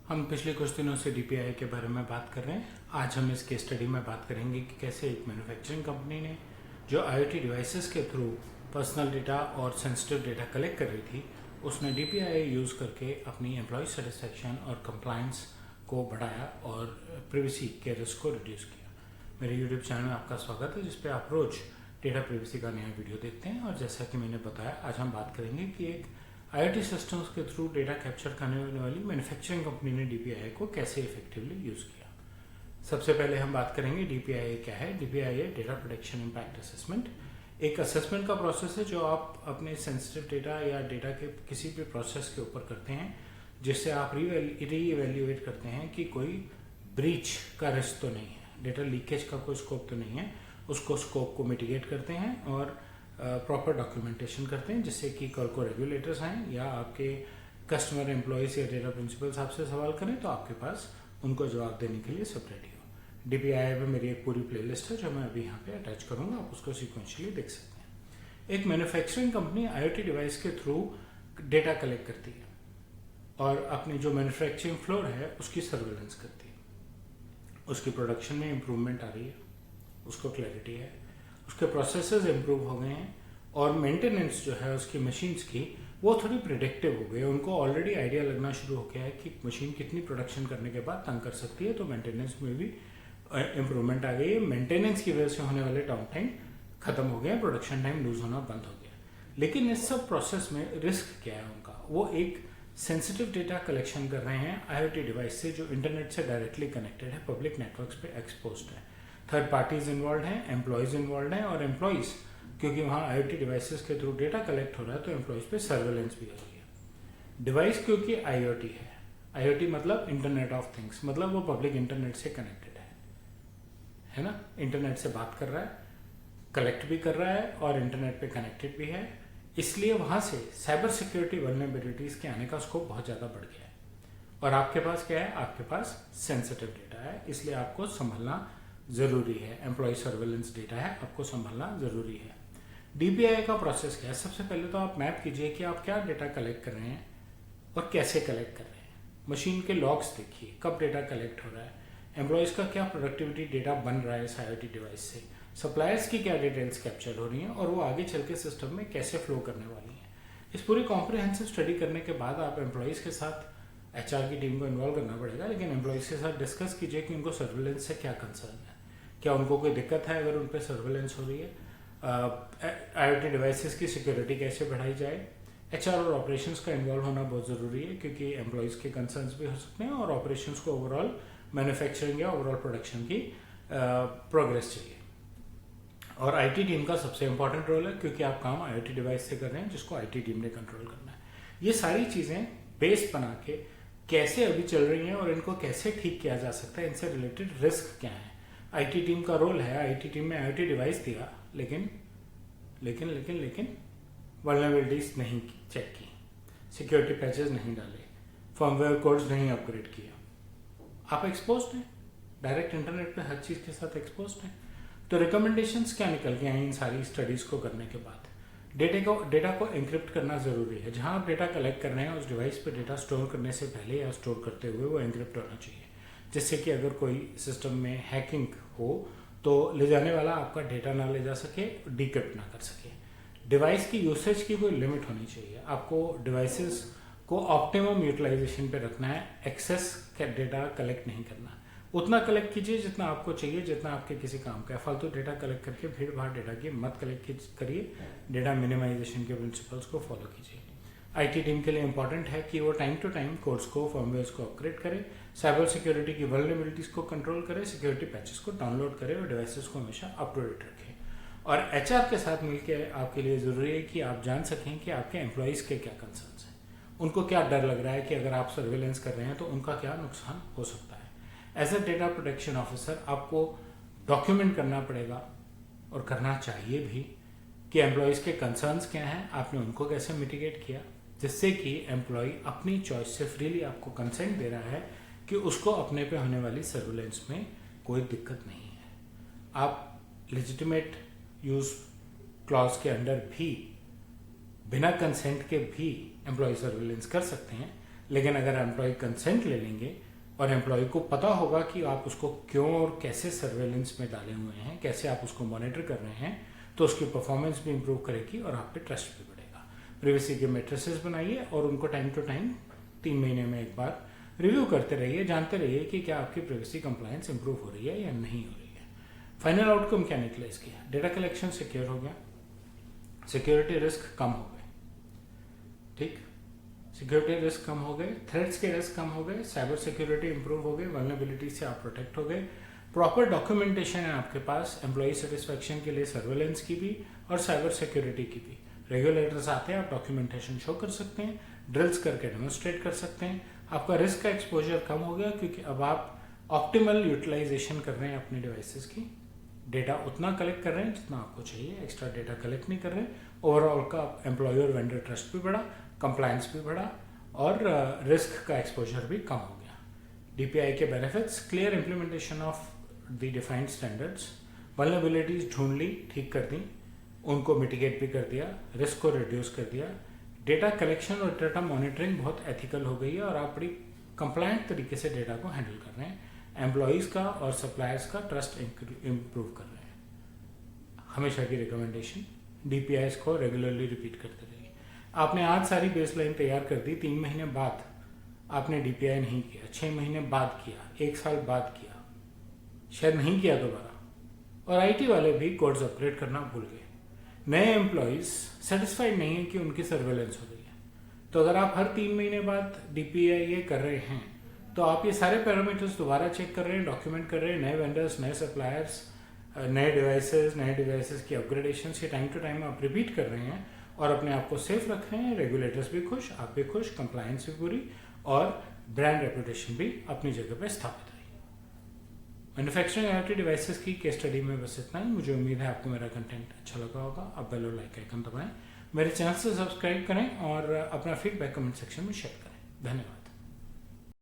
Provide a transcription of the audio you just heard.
हम पिछले कुछ दिनों से डीपीआई के बारे में बात कर रहे हैं। आज हम इस केस स्टडी में बात करेंगे कि कैसे एक मैन्युफैक्चरिंग कंपनी ने जो आईओटी डिवाइसेस के थ्रू पर्सनल डेटा और सेंसिटिव डेटा कलेक्ट कर रही थी, उसने डीपीआई यूज़ करके अपनी एम्प्लॉय सेटिस्फैक्शन और कंप्लायंस को बढ़ाया और प्रिवेसी के रिस्क को रिड्यूस किया। मेरे यूट्यूब चैनल में आपका स्वागत है, जिस पे आप रोज़ डेटा प्रिवेसी का नया वीडियो देखते हैं। और जैसा कि मैंने बताया, आज हम बात करेंगे कि एक आईओटी सिस्टम्स के थ्रू डेटा कैप्चर करने वाली मैन्युफैक्चरिंग कंपनी ने डीपीआई को कैसे इफेक्टिवली यूज़ किया। सबसे पहले हम बात करेंगे डीपीआई क्या है। डीपीआई है डेटा प्रोटेक्शन इम्पैक्ट असेसमेंट। एक असेसमेंट का प्रोसेस है जो आप अपने सेंसिटिव डेटा या डेटा के किसी भी प्रोसेस के ऊपर करते हैं, जिससे आप रीइवेल्युएट करते हैं कि कोई ब्रीच का रिस्क तो नहीं है, डेटा लीकेज का कोई स्कोप तो नहीं है। उसको स्कोप को मिटिगेट करते हैं और प्रॉपर डॉक्यूमेंटेशन करते हैं, जिससे कि कल को रेगुलेटर्स आएँ या आपके कस्टमर एम्प्लॉयज़ या डेटा प्रिंसिपल्स आपसे सवाल करें तो आपके पास उनको जवाब देने के लिए सब रेडी हो। डीपीआई में मेरी एक पूरी प्लेलिस्ट है जो मैं अभी यहाँ पे अटैच करूँगा, आप उसको सिक्वेंशियली देख सकते हैं। एक मैन्युफैक्चरिंग कंपनी आईओटी डिवाइस के थ्रू डेटा कलेक्ट करती है और अपनी जो मैन्युफैक्चरिंग फ्लोर है उसकी सर्वेलेंस करती है। उसकी प्रोडक्शन में इम्प्रूवमेंट आ रही है, उसको क्लैरिटी है, उसके प्रोसेसेस इम्प्रूव हो गए हैं और मेंटेनेंस जो है उसकी मशीन्स की वो थोड़ी प्रिडिक्टिव हो गई है। उनको ऑलरेडी आइडिया लगना शुरू हो गया है कि मशीन कितनी प्रोडक्शन करने के बाद तंग कर सकती है, तो मेंटेनेंस में भी इम्प्रूवमेंट आ गई है। मेंटेनेंस की वजह से होने वाले डाउन टाइम खत्म हो गया, प्रोडक्शन टाइम लूज होना बंद हो गया। लेकिन इस सब प्रोसेस में रिस्क क्या है उनका? वो एक सेंसिटिव डेटा कलेक्शन कर रहे हैं आईओटी डिवाइस से जो इंटरनेट से डायरेक्टली कनेक्टेड है, पब्लिक नेटवर्क्स पे एक्सपोज्ड है। थर्ड पार्टीज इन्वॉल्व हैं, एम्प्लॉयज़ इन्वॉल्व हैं, और एम्प्लॉयज़ क्योंकि वहाँ आईओटी डिवाइसेस के थ्रू डेटा कलेक्ट हो रहा है तो एम्प्लॉयज़ पे सर्वेलेंस भी हो रही है। डिवाइस क्योंकि आईओटी है, आईओटी मतलब इंटरनेट ऑफ थिंग्स, मतलब वो पब्लिक इंटरनेट से कनेक्टेड है ना। इंटरनेट से बात कर रहा है, कलेक्ट भी कर रहा है और इंटरनेट पे कनेक्टेड भी है, इसलिए वहाँ से साइबर सिक्योरिटी वल्नरेबिलिटीज़ के आने का स्कोप बहुत ज़्यादा बढ़ गया है। और आपके पास क्या है? आपके पास सेंसिटिव डेटा है, इसलिए आपको संभलना ज़रूरी है। एम्प्लॉय सर्वेलेंस डेटा है, आपको संभालना ज़रूरी है। डीपीआई का प्रोसेस क्या है? सबसे पहले तो आप मैप कीजिए कि आप क्या डेटा कलेक्ट कर रहे हैं और कैसे कलेक्ट कर रहे हैं। मशीन के लॉग्स देखिए, कब डेटा कलेक्ट हो रहा है, एम्प्लॉयज़ का क्या प्रोडक्टिविटी डेटा बन रहा है इस आईओटी डिवाइस से, सप्लायर्स की क्या डिटेल्स कैप्चर हो रही हैं और वो आगे चल के सिस्टम में कैसे फ्लो करने वाली हैं। इस पूरी कॉम्प्रिहेंसिव स्टडी करने के बाद आप एम्प्लॉयज़ के साथ एचआर की टीम को इन्वॉल्व करना पड़ेगा, लेकिन एम्प्लॉयज़ के साथ डिस्कस कीजिए कि उनको सर्वेलेंस से क्या कंसर्न है, क्या उनको कोई दिक्कत है अगर उन पर सर्वेलेंस हो रही है, आईओटी डिवाइसेस की सिक्योरिटी कैसे बढ़ाई जाए। एचआर और ऑपरेशंस का इन्वॉल्व होना बहुत ज़रूरी है, क्योंकि एम्प्लॉयज़ के कंसर्न्स भी हो सकते हैं और ऑपरेशंस को ओवरऑल मैन्युफैक्चरिंग या ओवरऑल प्रोडक्शन की प्रोग्रेस चाहिए। और आईटी टीम का सबसे इंपॉर्टेंट रोल है, क्योंकि आप काम आईओटी डिवाइस से कर रहे हैं जिसको आईटी टीम ने कंट्रोल करना है। ये सारी चीज़ें बेस बना के कैसे अभी चल रही हैं और इनको कैसे ठीक किया जा सकता है, इनसे रिलेटेड रिस्क क्या है। आईटी टीम का रोल है, आईटी टीम में आईओटी डिवाइस दिया, लेकिन लेकिन लेकिन लेकिन वल्नरेबिलिटीज नहीं चेक की, सिक्योरिटी पैचेस नहीं डाले, फर्मवेयर कोड्स नहीं अपग्रेड किया। आप एक्सपोज्ड हैं, डायरेक्ट इंटरनेट पे हर चीज़ के साथ एक्सपोज्ड हैं। तो रिकमेंडेशंस क्या निकल के आई इन सारी स्टडीज़ को करने के बाद? डेटा को एन्क्रिप्ट करना ज़रूरी है। जहाँ आप डेटा कलेक्ट कर रहे हैं उस डिवाइस पे डेटा स्टोर करने से पहले या स्टोर करते हुए वो एन्क्रिप्ट होना चाहिए, जिससे कि अगर कोई सिस्टम में हैकिंग हो तो ले जाने वाला आपका डेटा ना ले जा सके, डिक्रिप्ट ना कर सके। डिवाइस की यूसेज की कोई लिमिट होनी चाहिए। आपको डिवाइसेस को ऑप्टिमम यूटिलाइजेशन पे रखना है, एक्सेस डेटा कलेक्ट नहीं करना। उतना कलेक्ट कीजिए जितना आपको चाहिए, जितना आपके किसी काम का है। फालतू डेटा कलेक्ट करके भीड़ भाड़ डेटा की मत कलेक्ट करिए। डेटा मिनिमाइजेशन के प्रिंसिपल्स को फॉलो कीजिए। आईटी टीम के लिए इंपॉर्टेंट है कि वो टाइम टू टाइम कोड्स को, फर्मवेयर्स को अपग्रेड करे, साइबर सिक्योरिटी की वल्नरेबिलिटीज को कंट्रोल करे, सिक्योरिटी पैचेस को डाउनलोड करे और डिवाइसेस को हमेशा अप टू डेट रखे। और एचआर के साथ मिलकर आपके लिए ज़रूरी है कि आप जान सकें कि आपके एम्प्लॉयज़ के क्या कंसर्न्स हैं, उनको क्या डर लग रहा है कि अगर आप सर्वेलेंस कर रहे हैं तो उनका क्या नुकसान हो सकता है। As a data protection officer आपको डॉक्यूमेंट करना पड़ेगा और करना चाहिए भी कि एम्प्लॉयज़ के कंसर्न्स क्या हैं, आपने उनको कैसे मिटिगेट किया, जिससे कि एम्प्लॉय अपनी चॉइस से फ्रीली आपको कंसेंट दे रहा है कि उसको अपने पे होने वाली सर्वेलेंस में कोई दिक्कत नहीं है। आप लेजिटिमेट यूज क्लॉज के अंडर भी बिना कंसेंट के भी एम्प्लॉय सर्वेलेंस कर सकते हैं, लेकिन अगर एम्प्लॉय कंसेंट ले लेंगे और एम्प्लॉय को पता होगा कि आप उसको क्यों और कैसे सर्वेलेंस में डाले हुए हैं, कैसे आप उसको मॉनिटर कर रहे हैं, तो उसकी परफॉर्मेंस भी इंप्रूव करेगी और आप पे ट्रस्ट भी बढ़ेगा। प्रिवेसी के मैट्रिसेस बनाइए और उनको टाइम टू टाइम 3 महीने में एक बार रिव्यू करते रहिए, जानते रहिए कि क्या आपकी प्रिवेसी कंप्लायंस इंप्रूव हो रही है या नहीं हो रही है। फाइनल आउटकम क्या निकला इसके? डेटा कलेक्शन सिक्योर हो गया, सिक्योरिटी रिस्क कम हो गए, ठीक, सिक्योरिटी रिस्क कम हो गए, थ्रेट्स के रिस्क कम हो गए, साइबर सिक्योरिटी इंप्रूव हो गई, वल्नरेबिलिटी से आप प्रोटेक्ट हो गए, प्रॉपर डॉक्यूमेंटेशन है आपके पास एम्प्लॉय सेटिस्फैक्शन के लिए, सर्वेलेंस की भी और साइबर सिक्योरिटी की भी। रेगुलेटर्स आते हैं, आप डॉक्यूमेंटेशन शो कर सकते हैं, ड्रिल्स करके डेमोन्स्ट्रेट कर सकते हैं। आपका रिस्क का एक्सपोजर कम हो गया क्योंकि अब आप ऑप्टिमल यूटिलाइजेशन कर रहे हैं अपने डिवाइसेस की, डेटा उतना कलेक्ट कर रहे हैं जितना आपको चाहिए, एक्स्ट्रा डेटा कलेक्ट नहीं कर रहे हैं। ओवरऑल का एम्प्लॉय और वेंडर ट्रस्ट भी बढ़ा, कंप्लायंस भी बढ़ा और रिस्क का एक्सपोजर भी कम हो गया। डीपीआई के benefits: clear implementation of the defined standards, vulnerabilities ढूंढ ली, ठीक कर दी, उनको मिटिगेट भी कर दिया, रिस्क को रिड्यूस कर दिया, डेटा कलेक्शन और डेटा मॉनिटरिंग बहुत एथिकल हो गई है और आप बड़ी कंप्लायंट तरीके से डेटा को हैंडल कर रहे हैं, एम्प्लॉयज़ का और सप्लायर्स का ट्रस्ट इम्प्रूव कर रहे हैं। हमेशा की रिकमेंडेशन, डीपीआईज को रेगुलरली रिपीट करते रहिए। आपने आज सारी बेसलाइन तैयार कर दी, 3 महीने बाद आपने डीपीआई नहीं किया, 6 महीने बाद किया, 1 साल बाद किया, शायद नहीं किया दोबारा, और आईटी वाले भी कोड्स अपग्रेड करना भूल गए। नए एम्प्लॉयज़ सेटिस्फाइड नहीं है कि उनकी सर्वेलेंस हो रही है, तो अगर आप हर 3 महीने बाद डीपीआई ये कर रहे हैं तो आप ये सारे पैरामीटर्स दोबारा चेक कर रहे हैं, डॉक्यूमेंट कर रहे हैं, नए वेंडर्स, नए सप्लायर्स, नए डिवाइसेस की अपग्रेडेशन ये टाइम टू टाइम आप रिपीट कर रहे हैं और अपने आप को सेफ रख रहे हैं। रेगुलेटर्स भी खुश, आप भी खुश, कंप्लायंस भी पूरी और ब्रांड रेपुटेशन भी अपनी जगह पे स्थापित रही। मैन्युफैक्चरिंग IoT डिवाइसेस की केस स्टडी में बस इतना ही। मुझे उम्मीद है आपको मेरा कंटेंट अच्छा लगा होगा। अब बेल और लाइक आइकन दबाएं, मेरे चैनल से सब्सक्राइब करें और अपना फीडबैक कमेंट सेक्शन में शेयर करें। धन्यवाद।